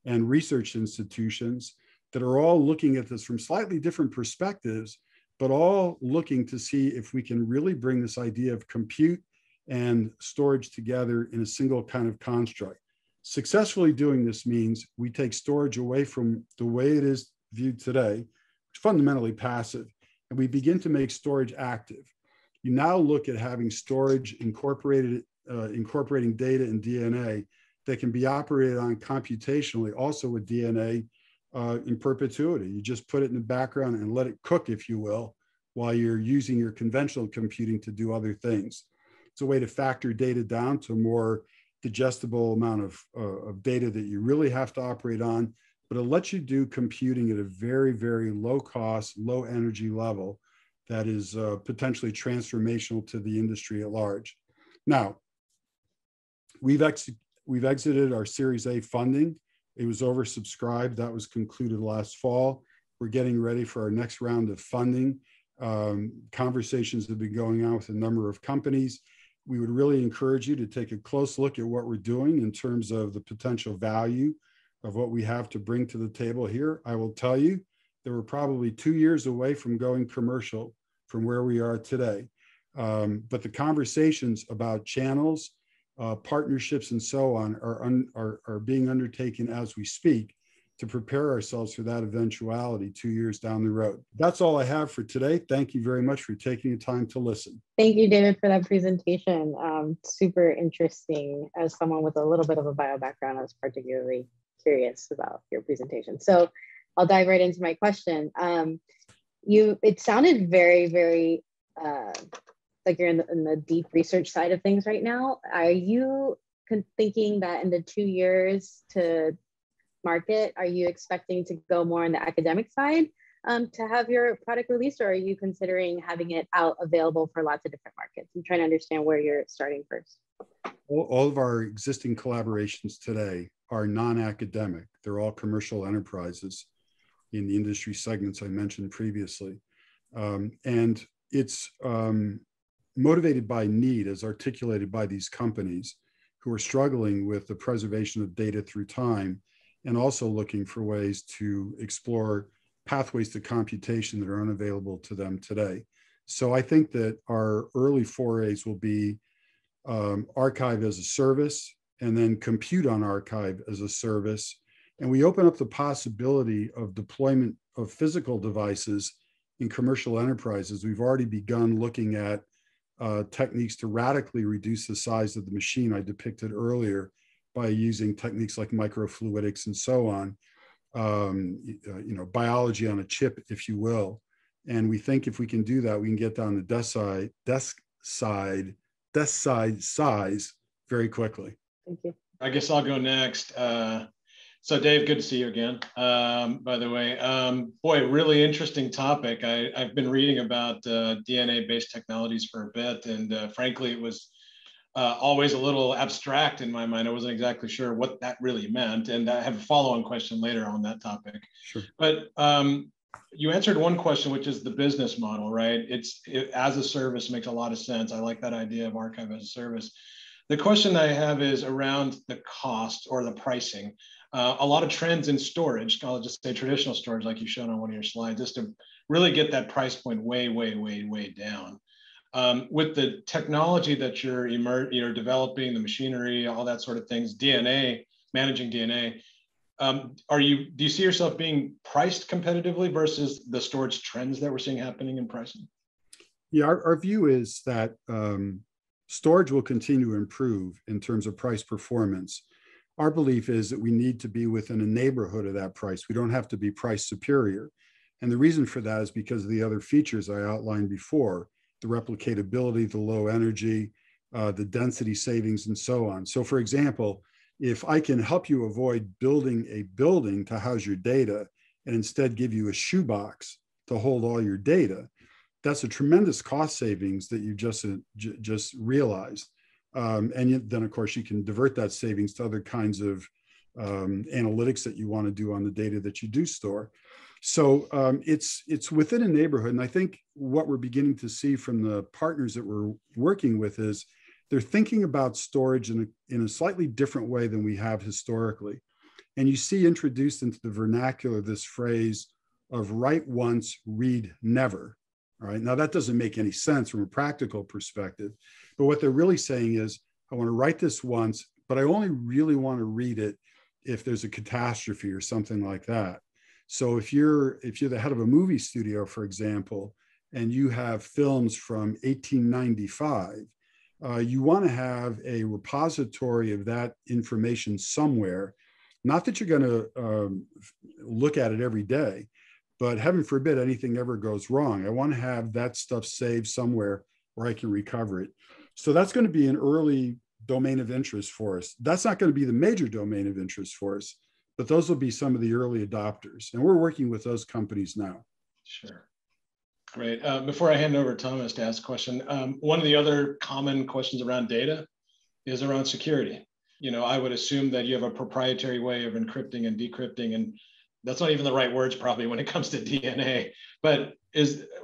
and research institutions that are all looking at this from slightly different perspectives, but all looking to see if we can really bring this idea of compute and storage together in a single kind of construct. Successfully doing this means we take storage away from the way it is viewed today, which is fundamentally passive, and we begin to make storage active. You now look at having storage incorporating data and DNA that can be operated on computationally, also with DNA in perpetuity. You just put it in the background and let it cook, if you will, while you're using your conventional computing to do other things. It's a way to factor data down to a more digestible amount of data that you really have to operate on, but it lets you do computing at a very, very low cost, low energy level that is potentially transformational to the industry at large. Now, we've exited our Series A funding. It was oversubscribed. That was concluded last fall. We're getting ready for our next round of funding. Conversations have been going on with a number of companies. We would really encourage you to take a close look at what we're doing in terms of the potential value of what we have to bring to the table here. I will tell you that we're probably 2 years away from going commercial from where we are today. But the conversations about channels, partnerships, and so on are being undertaken as we speak to prepare ourselves for that eventuality 2 years down the road. That's all I have for today. Thank you very much for taking the time to listen. Thank you, David, for that presentation. Super interesting. As someone with a little bit of a bio background, I was particularly curious about your presentation. So I'll dive right into my question. It sounded very, very like you're in the deep research side of things right now. Are you thinking that in the 2 years to market, are you expecting to go more on the academic side to have your product released, or are you considering having it out available for lots of different markets? I'm trying to understand where you're starting first. All of our existing collaborations today are non-academic. They're all commercial enterprises in the industry segments I mentioned previously. And it's motivated by need as articulated by these companies who are struggling with the preservation of data through time, and also looking for ways to explore pathways to computation that are unavailable to them today. So I think that our early forays will be archive as a service, and then compute on archive as a service. And we open up the possibility of deployment of physical devices in commercial enterprises. We've already begun looking at techniques to radically reduce the size of the machine I depicted earlier by using techniques like microfluidics and so on, biology on a chip, if you will. And we think if we can do that, we can get down to desk side size very quickly. Thank you. I guess I'll go next. So Dave, good to see you again, by the way. Boy, really interesting topic. I've been reading about DNA-based technologies for a bit, and frankly, it was always a little abstract in my mind. I wasn't exactly sure what that really meant, and I have a follow-on question later on that topic. Sure. But you answered one question, which is the business model, right? It as a service makes a lot of sense. I like that idea of archive as a service. The question I have is around the cost or the pricing. A lot of trends in storage, I'll just say traditional storage, like you showed on one of your slides, just to really get that price point way, way, way, way down. With the technology that you're developing, the machinery, all that sort of things, DNA, managing DNA, do you see yourself being priced competitively versus the storage trends that we're seeing happening in pricing? Yeah, our view is that storage will continue to improve in terms of price performance. Our belief is that we need to be within a neighborhood of that price. We don't have to be price superior. And the reason for that is because of the other features I outlined before, the replicatability, the low energy, the density savings, and so on. So for example, if I can help you avoid building a building to house your data and instead give you a shoebox to hold all your data, that's a tremendous cost savings that you just realized. And then, of course, you can divert that savings to other kinds of analytics that you want to do on the data that you do store. So it's within a neighborhood. And I think what we're beginning to see from the partners that we're working with is they're thinking about storage in a slightly different way than we have historically. And you see introduced into the vernacular this phrase of write once, read never. All right. Now, that doesn't make any sense from a practical perspective. But what they're really saying is, I want to write this once, but I only really want to read it if there's a catastrophe or something like that. So if you're the head of a movie studio, for example, and you have films from 1895, you want to have a repository of that information somewhere. Not that you're going to look at it every day, but heaven forbid anything ever goes wrong. I want to have that stuff saved somewhere where I can recover it. So that's going to be an early domain of interest for us. That's not going to be the major domain of interest for us, but those will be some of the early adopters. And we're working with those companies now. Sure. Great. Before I hand over to Thomas to ask a question, one of the other common questions around data is around security. I would assume that you have a proprietary way of encrypting and decrypting, and that's not even the right words probably when it comes to DNA, but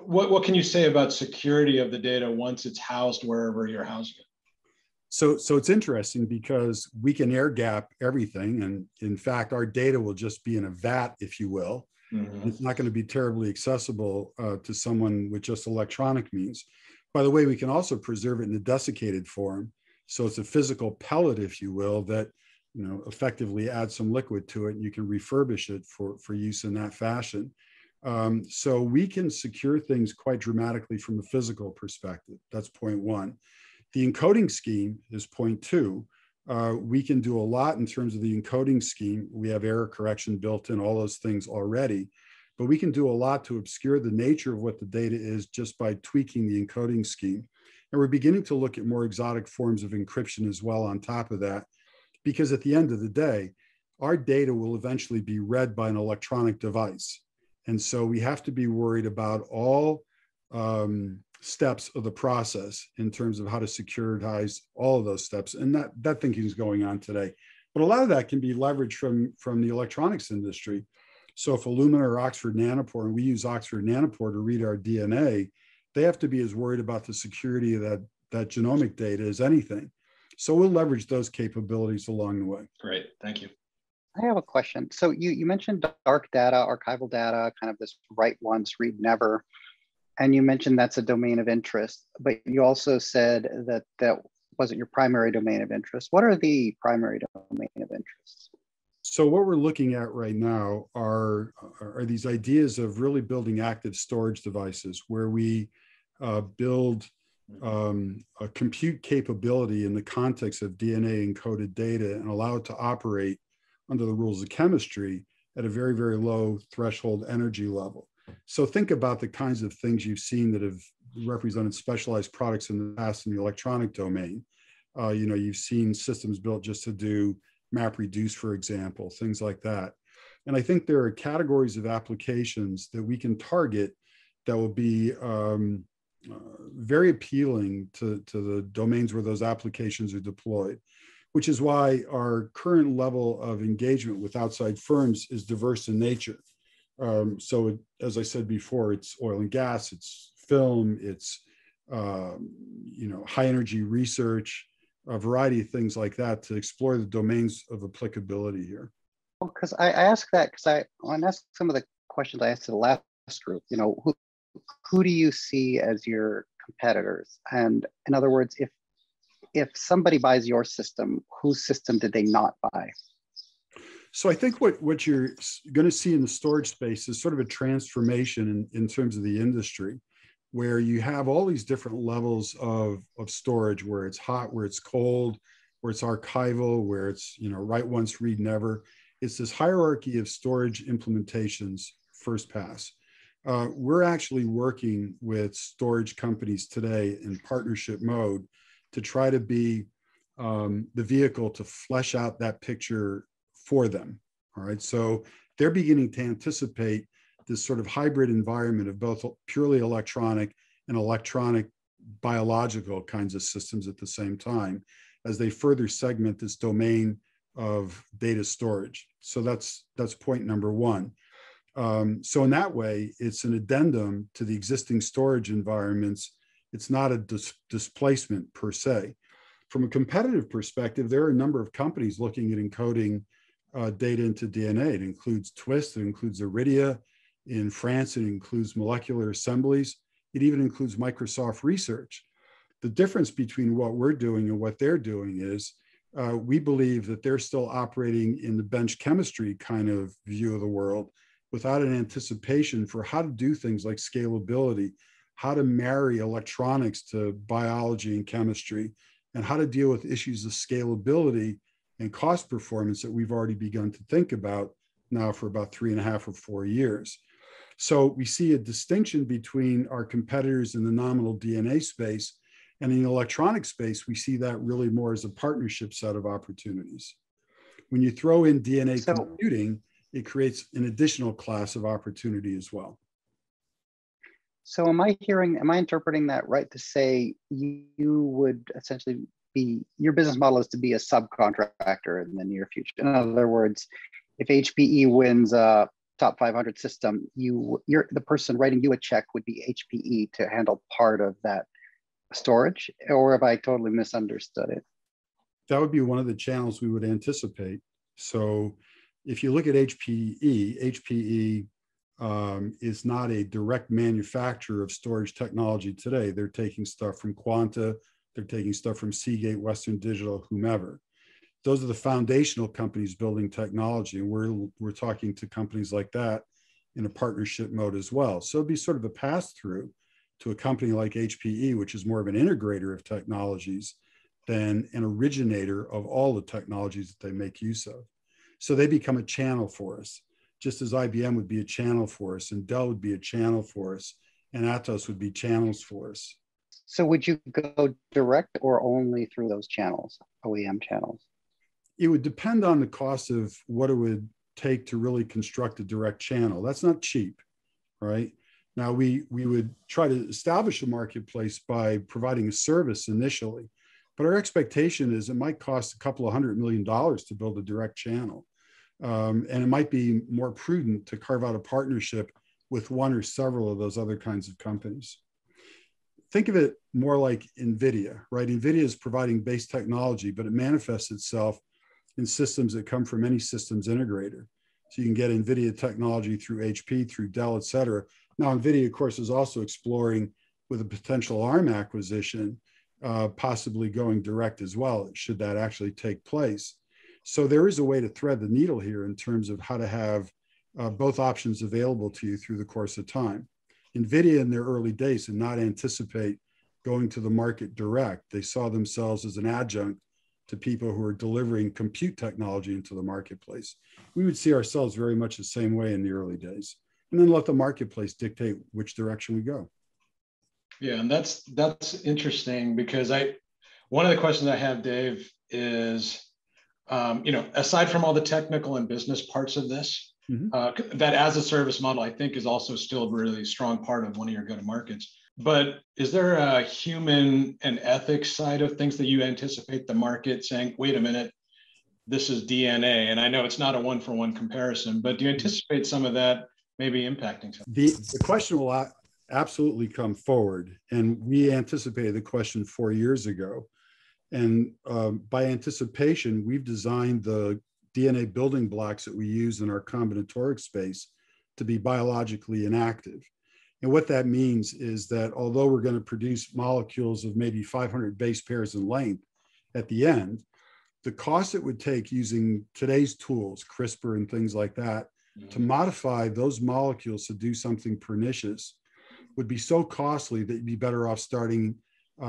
what can you say about security of the data once it's housed wherever you're housing it? So it's interesting because we can air gap everything. And in fact, our data will just be in a vat, if you will. Mm-hmm. It's not going to be terribly accessible to someone with just electronic means. By the way, we can also preserve it in a desiccated form. So it's a physical pellet, if you will, that effectively add some liquid to it, and you can refurbish it for use in that fashion. So we can secure things quite dramatically from a physical perspective. That's point one. The encoding scheme is point two. We can do a lot in terms of the encoding scheme. We have error correction built in, all those things already, but we can do a lot to obscure the nature of what the data is just by tweaking the encoding scheme. And we're beginning to look at more exotic forms of encryption as well on top of that, because at the end of the day, our data will eventually be read by an electronic device. And so we have to be worried about all steps of the process in terms of how to securitize all of those steps. And that thinking is going on today. But a lot of that can be leveraged from the electronics industry. So if Illumina or Oxford Nanopore, and we use Oxford Nanopore to read our DNA, they have to be as worried about the security of that genomic data as anything. So we'll leverage those capabilities along the way. Great, thank you. I have a question. So you mentioned dark data, archival data, kind of this write once, read never. And you mentioned that's a domain of interest, but you also said that wasn't your primary domain of interest. What are the primary domain of interest? So what we're looking at right now are these ideas of really building active storage devices where we build a compute capability in the context of DNA encoded data and allow it to operate under the rules of chemistry at a very, very low threshold energy level. So think about the kinds of things you've seen that have represented specialized products in the past in the electronic domain. You've seen systems built just to do map reduce, for example, things like that. And I think there are categories of applications that we can target that will be very appealing to the domains where those applications are deployed, which is why our current level of engagement with outside firms is diverse in nature. As I said before, it's oil and gas, it's film, it's high energy research, a variety of things like that to explore the domains of applicability here. Well, because I ask that because I want to ask some of the questions I asked to the last group. Who do you see as your competitors? And in other words, if somebody buys your system, whose system did they not buy? So I think what you're going to see in the storage space is sort of a transformation in terms of the industry, where you have all these different levels of storage, where it's hot, where it's cold, where it's archival, where it's write once, read never. It's this hierarchy of storage implementations first pass. We're actually working with storage companies today in partnership mode to try to be the vehicle to flesh out that picture for them. All right. So they're beginning to anticipate this sort of hybrid environment of both purely electronic and electronic biological kinds of systems at the same time as they further segment this domain of data storage. So that's point number one. So in that way, it's an addendum to the existing storage environments. It's not a displacement per se. From a competitive perspective, there are a number of companies looking at encoding data into DNA. It includes Twist, it includes Iridia. In France, it includes Molecular Assemblies. It even includes Microsoft Research. The difference between what we're doing and what they're doing is we believe that they're still operating in the bench chemistry kind of view of the world without an anticipation for how to do things like scalability, how to marry electronics to biology and chemistry, and how to deal with issues of scalability and cost performance that we've already begun to think about now for about 3.5 or 4 years. So we see a distinction between our competitors in the nominal DNA space, and in the electronic space, we see that really more as a partnership set of opportunities. When you throw in DNA computing, it creates an additional class of opportunity as well. So am I interpreting that right to say you would essentially your business model is to be a subcontractor in the near future? In other words, if HPE wins a top 500 system, the person writing you a check would be HPE to handle part of that storage, or have I totally misunderstood it? That would be one of the channels we would anticipate. So if you look at HPE is not a direct manufacturer of storage technology today. They're taking stuff from Quanta, they're taking stuff from Seagate, Western Digital, whomever. those are the foundational companies building technology. And we're talking to companies like that in a partnership mode as well. So it'd be sort of a pass through to a company like HPE, which is more of an integrator of technologies than an originator of all the technologies that they make use of. So they become a channel for us, just as IBM would be a channel for us, and Dell would be a channel for us, and Atos would be channels for us. So would you go direct or only through those channels, OEM channels? It would depend on the cost of what it would take to really construct a direct channel. That's not cheap, right? Now, we would try to establish a marketplace by providing a service initially, but our expectation is it might cost a couple of $100 million to build a direct channel. And it might be more prudent to carve out a partnership with one or several of those other kinds of companies. Think of it more like NVIDIA, right? NVIDIA is providing base technology, but it manifests itself in systems that come from any systems integrator. So you can get NVIDIA technology through HP, through Dell, et cetera. Now, NVIDIA, of course, is also exploring with a potential ARM acquisition, possibly going direct as well, should that actually take place. So there is a way to thread the needle here in terms of how to have both options available to you through the course of time. NVIDIA in their early days did not anticipate going to the market direct. They saw themselves as an adjunct to people who are delivering compute technology into the marketplace. We would see ourselves very much the same way in the early days, and then let the marketplace dictate which direction we go. Yeah, and that's interesting because one of the questions I have, Dave, is aside from all the technical and business parts of this, that as a service model, I think is also still a really strong part of one of your go-to-markets. But is there a human and ethics side of things that you anticipate the market saying, wait a minute, this is DNA? And I know it's not a one-for-one comparison, but do you anticipate some of that maybe impacting something? The question will absolutely come forward. And we anticipated the question 4 years ago. And by anticipation, we've designed the DNA building blocks that we use in our combinatoric space to be biologically inactive. And what that means is that although we're going to produce molecules of maybe 500 base pairs in length at the end, the cost it would take using today's tools, CRISPR and things like that, to modify those molecules to do something pernicious would be so costly that you'd be better off starting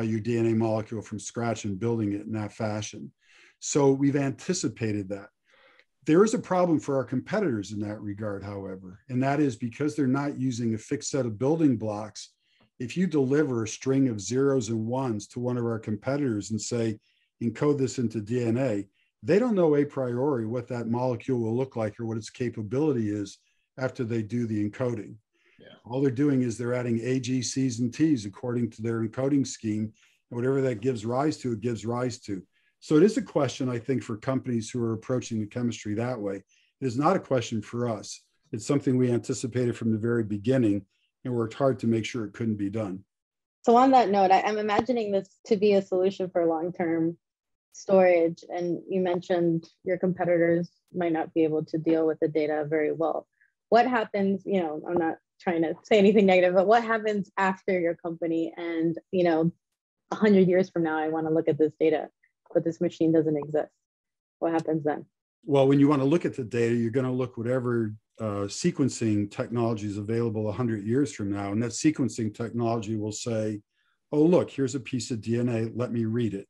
your DNA molecule from scratch and building it in that fashion. So we've anticipated that. There is a problem for our competitors in that regard, however, and that is because they're not using a fixed set of building blocks. If you deliver a string of zeros and ones to one of our competitors and say, encode this into DNA, they don't know a priori what that molecule will look like or what its capability is after they do the encoding. Yeah. All they're doing is they're adding A, G, C's, and T's according to their encoding scheme, and whatever that gives rise to, it gives rise to. So it is a question, I think, for companies who are approaching the chemistry that way. It is not a question for us. It's something we anticipated from the very beginning and worked hard to make sure it couldn't be done. So on that note, I'm imagining this to be a solution for long-term storage. And you mentioned your competitors might not be able to deal with the data very well. What happens, I'm not trying to say anything negative, but what happens after your company and, 100 years from now, I want to look at this data, but this machine doesn't exist. What happens then? Well, when you want to look at the data, you're going to look whatever sequencing technology is available 100 years from now. And that sequencing technology will say, oh, look, here's a piece of DNA. Let me read it.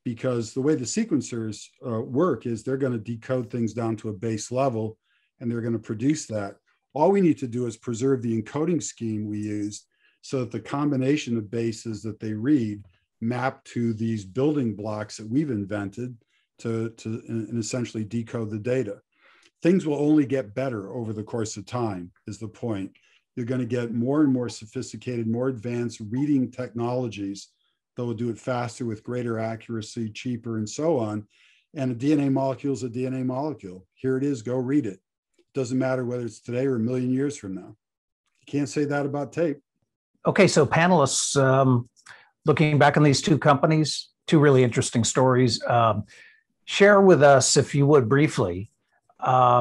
Because the way the sequencers work is they're going to decode things down to a base level, and they're going to produce that. All we need to do is preserve the encoding scheme we used so that the combination of bases that they read map to these building blocks that we've invented to essentially decode the data. Things will only get better over the course of time, is the point. You're going to get more and more sophisticated, more advanced reading technologies that will do it faster with greater accuracy, cheaper, and so on. And a DNA molecule is a DNA molecule. Here it is, go read it. Doesn't matter whether it's today or a million years from now. You can't say that about tape. Okay, so panelists, looking back on these two companies, two really interesting stories. Share with us, if you would briefly,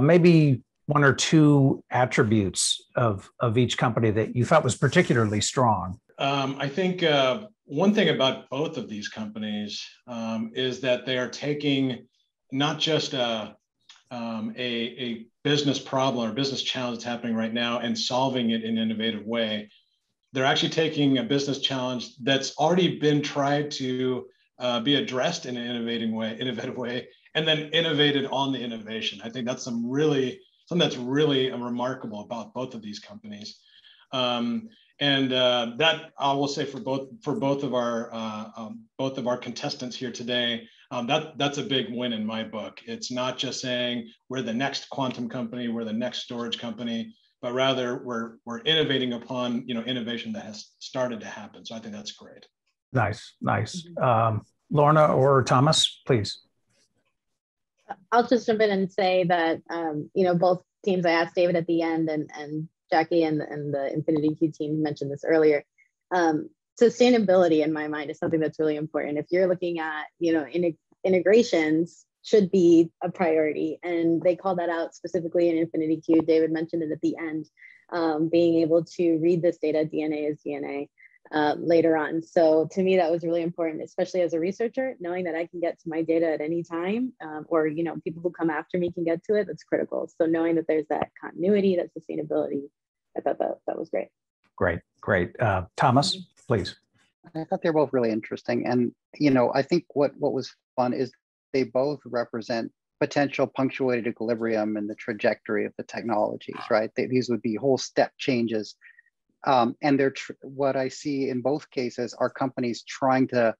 maybe one or two attributes of each company that you thought was particularly strong. I think one thing about both of these companies is that they are taking not just a business problem or business challenge that's happening right now and solving it in an innovative way. They're actually taking a business challenge that's already been tried to be addressed in an innovative way, and then innovated on the innovation. I think that's something that's really remarkable about both of these companies. That I will say for both of our contestants here today, that's a big win in my book. It's not just saying we're the next quantum company, we're the next storage company, but rather we're innovating upon innovation that has started to happen. So I think that's great. Nice. Lorna or Thomas, please. I'll just jump in and say that both teams, I asked David at the end, and Jackie and the Infinity Q team mentioned this earlier. Sustainability in my mind is something that's really important. If you're looking at integrations should be a priority, and they call that out specifically in Infinity Q. David mentioned it at the end, being able to read this data, DNA is DNA, later on. So to me, that was really important, especially as a researcher, knowing that I can get to my data at any time, or people who come after me can get to it. That's critical. So knowing that there's that continuity, that sustainability, I thought that was great. Great. Thomas, please. I thought they were both really interesting. And, I think what was fun is they both represent potential punctuated equilibrium in the trajectory of the technologies, right? These would be whole step changes. And what I see in both cases are companies trying to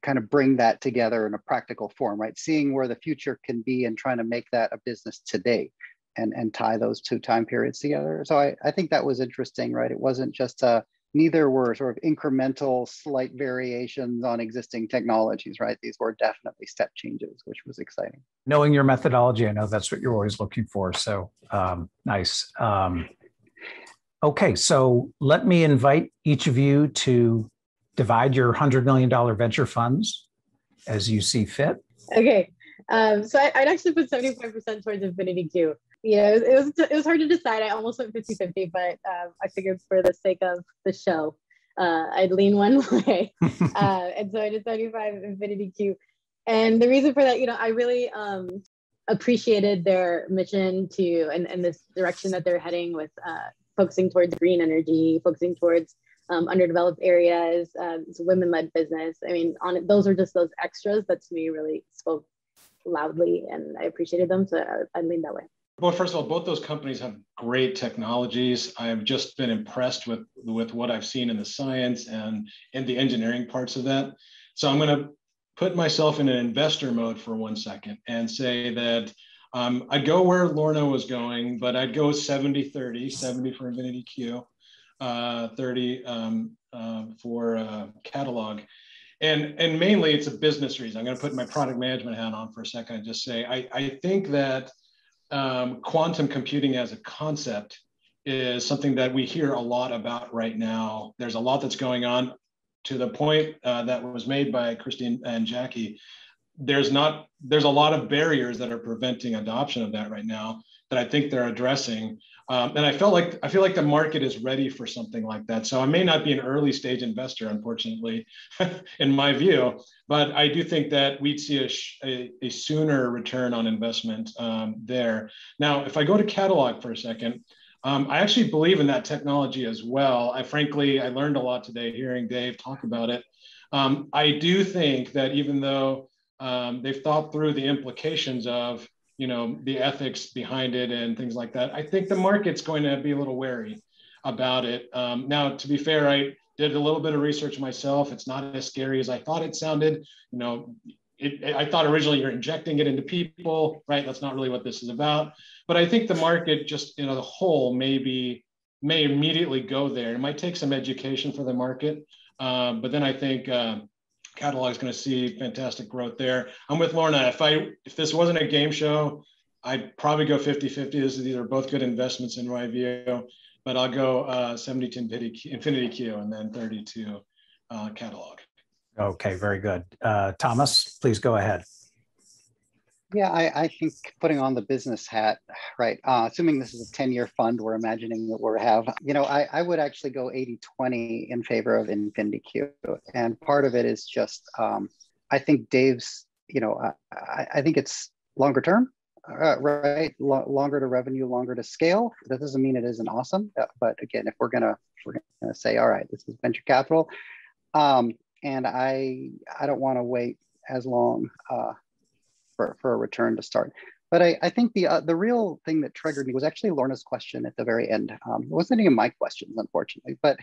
kind of bring that together in a practical form, right? Seeing where the future can be and trying to make that a business today and tie those two time periods together. So I think that was interesting, right? It wasn't just neither were sort of incremental slight variations on existing technologies, right? These were definitely step changes, which was exciting. Knowing your methodology, I know that's what you're always looking for. So nice. Okay, so let me invite each of you to divide your $100 million venture funds as you see fit. Okay, so I'd actually put 75% towards Infinity Q. It was hard to decide. I almost went 50-50, but I figured for the sake of the show, I'd lean one way. And so I did 75 Infinity Q. And the reason for that, I really appreciated their mission and this direction that they're heading with focusing towards green energy, focusing towards underdeveloped areas. It's a women-led business. I mean, those are just those extras that to me really spoke loudly, and I appreciated them. So I lean that way. Well, first of all, both those companies have great technologies. I have just been impressed with what I've seen in the science and in the engineering parts of that. So I'm going to put myself in an investor mode for 1 second and say that I'd go where Lorna was going, but I'd go 70-30, 70 for Infinity Q, 30 for Catalog. And mainly it's a business reason. I'm going to put my product management hat on for a second and just say, I think that quantum computing as a concept is something that we hear a lot about right now. There's a lot that's going on, to the point that was made by Christine and Jackie. There's a lot of barriers that are preventing adoption of that right now that I think they're addressing. And I feel like the market is ready for something like that. So I may not be an early stage investor, unfortunately, in my view, but I do think that we'd see a sooner return on investment there. Now, if I go to Catalog for a second, I actually believe in that technology as well. I learned a lot today hearing Dave talk about it. I do think that even though they've thought through the implications of the ethics behind it and things like that, I think the market's going to be a little wary about it. Now, to be fair, I did a little bit of research myself. It's not as scary as I thought it sounded. I thought originally you're injecting it into people, right? That's not really what this is about. But I think the market just, the whole may immediately go there. It might take some education for the market, but then I think Catalog is going to see fantastic growth there. I'm with Lorna. If this wasn't a game show, I'd probably go 50-50. These are both good investments in my view, but I'll go 70 to Infinity Q and then 30 to Catalog. Okay, very good. Thomas, please go ahead. Yeah, I think putting on the business hat, right? Assuming this is a 10-year fund, we're imagining that we'll have, I would actually go 80-20 in favor of Infinity Q. And part of it is just, I think Dave's I think it's longer term, right? Longer to revenue, longer to scale. That doesn't mean it isn't awesome, but again, if we're gonna say, all right, this is venture capital, and I don't want to wait as long for a return to start. But I think the real thing that triggered me was actually Lorna's question at the very end. It wasn't even my questions, unfortunately. But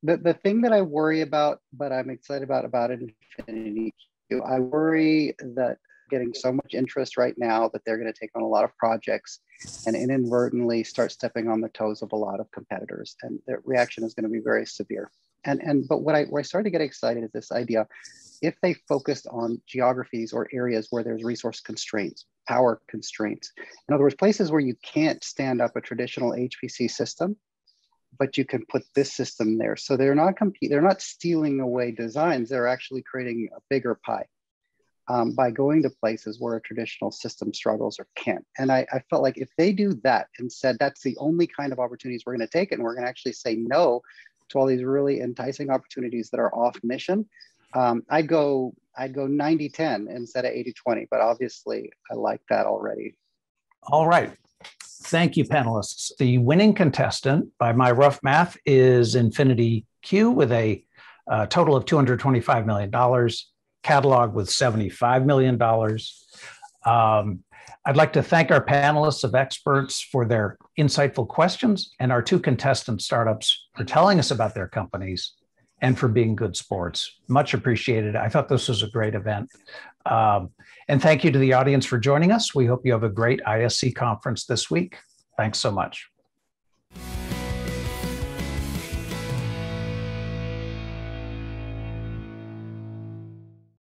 the thing that I worry about, but I'm excited about Infinity Q, I worry that getting so much interest right now that they're going to take on a lot of projects and inadvertently start stepping on the toes of a lot of competitors, and their reaction is going to be very severe. But where I started to get excited is this idea: if they focused on geographies or areas where there's resource constraints, power constraints, in other words, places where you can't stand up a traditional HPC system, but you can put this system there. So they're not stealing away designs, they're actually creating a bigger pie by going to places where a traditional system struggles or can't. And I felt like if they do that and said that's the only kind of opportunities we're going to take, and we're going to actually say no to all these really enticing opportunities that are off mission, I'd go 90-10 instead of 80-20, but obviously I like that already. All right. Thank you, panelists. The winning contestant, by my rough math, is Infinity Q with a total of $225 million, Catalog with $75 million. I'd like to thank our panelists of experts for their insightful questions, and our two contestant startups for telling us about their companies and for being good sports. Much appreciated. I thought this was a great event. And thank you to the audience for joining us. We hope you have a great ISC conference this week. Thanks so much.